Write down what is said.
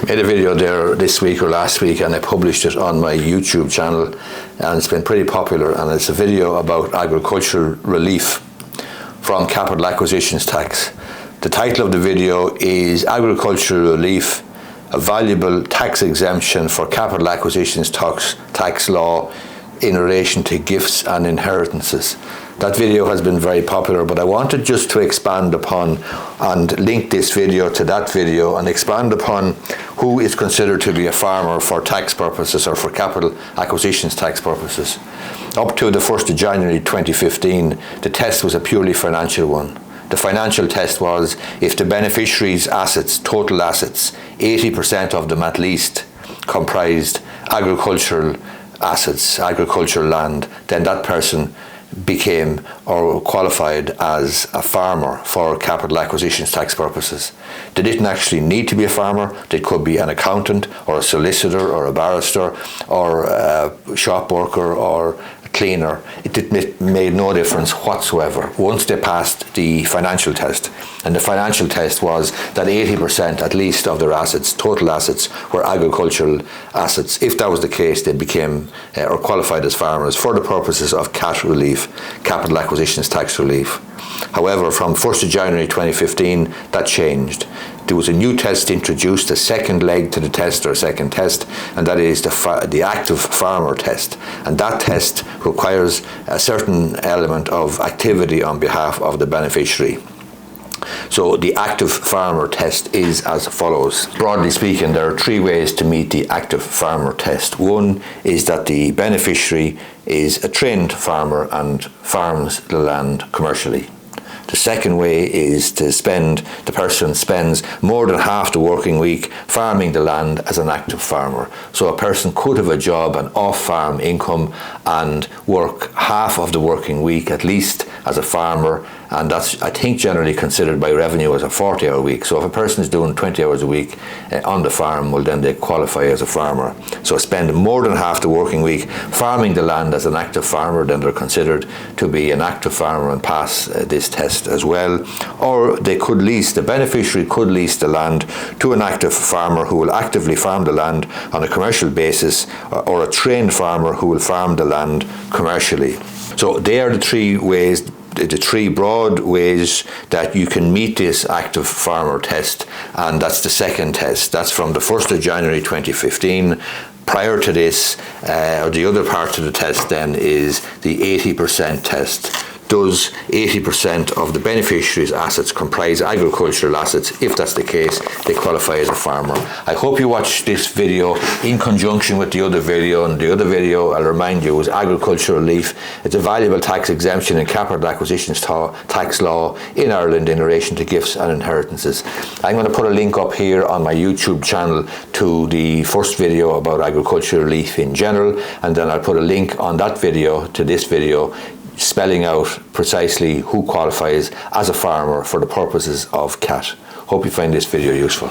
Made a video there this week or last week, and I published it on my YouTube channel, and it's been pretty popular, and it's a video about agricultural relief from capital acquisitions tax. The title of the video is Agricultural Relief, a Valuable Tax Exemption for Capital Acquisitions Tax Law in relation to gifts and inheritances. That video has been very popular, but I wanted just to expand upon and link this video to that video and expand upon who is considered to be a farmer for tax purposes or for capital acquisitions tax purposes. Up to the 1st of January 2015, the test was a purely financial one. The financial test was if the beneficiary's assets, total assets, 80% of them at least comprised agricultural assets, agricultural land, then that person became or qualified as a farmer for capital acquisitions tax purposes. They didn't actually need to be a farmer. They could be an accountant or a solicitor or a barrister or a shop worker or a cleaner. It made no difference whatsoever once they passed the financial test. And the financial test was that 80% at least of their assets, total assets, were agricultural assets. If that was the case, they became or qualified as farmers for the purposes of CAT relief, capital acquisitions tax relief. However, from 1st of January 2015, that changed. There was a new test introduced, a second leg to the test, or a second test, and that is the active farmer test. And that test requires a certain element of activity on behalf of the beneficiary. So the active farmer test is as follows. Broadly speaking, there are three ways to meet the active farmer test. One is that the beneficiary is a trained farmer and farms the land commercially. The second way is the person spends more than half the working week farming the land as an active farmer. So a person could have a job, an off-farm income, and work half of the working week at least as a farmer, and that's, I think, generally considered by revenue as a 40-hour week. So if a person is doing 20 hours a week on the farm, well, then they qualify as a farmer. So spend more than half the working week farming the land as an active farmer, then they're considered to be an active farmer and pass this test as well. Or they could lease, the beneficiary could lease the land to an active farmer who will actively farm the land on a commercial basis, or a trained farmer who will farm the land commercially. So they are the three ways, the three broad ways that you can meet this active farmer test, and that's the second test. That's from the 1st of January 2015. Prior to this, or the other part of the test then, is the 80% test. Does 80% of the beneficiary's assets comprise agricultural assets? If that's the case, they qualify as a farmer. I hope you watch this video in conjunction with the other video, and the other video, I'll remind you, is agricultural relief. It's a valuable tax exemption in capital acquisitions tax law in Ireland in relation to gifts and inheritances. I'm going to put a link up here on my YouTube channel to the first video about agricultural relief in general, and then I'll put a link on that video to this video spelling out precisely who qualifies as a farmer for the purposes of CAT. Hope you find this video useful.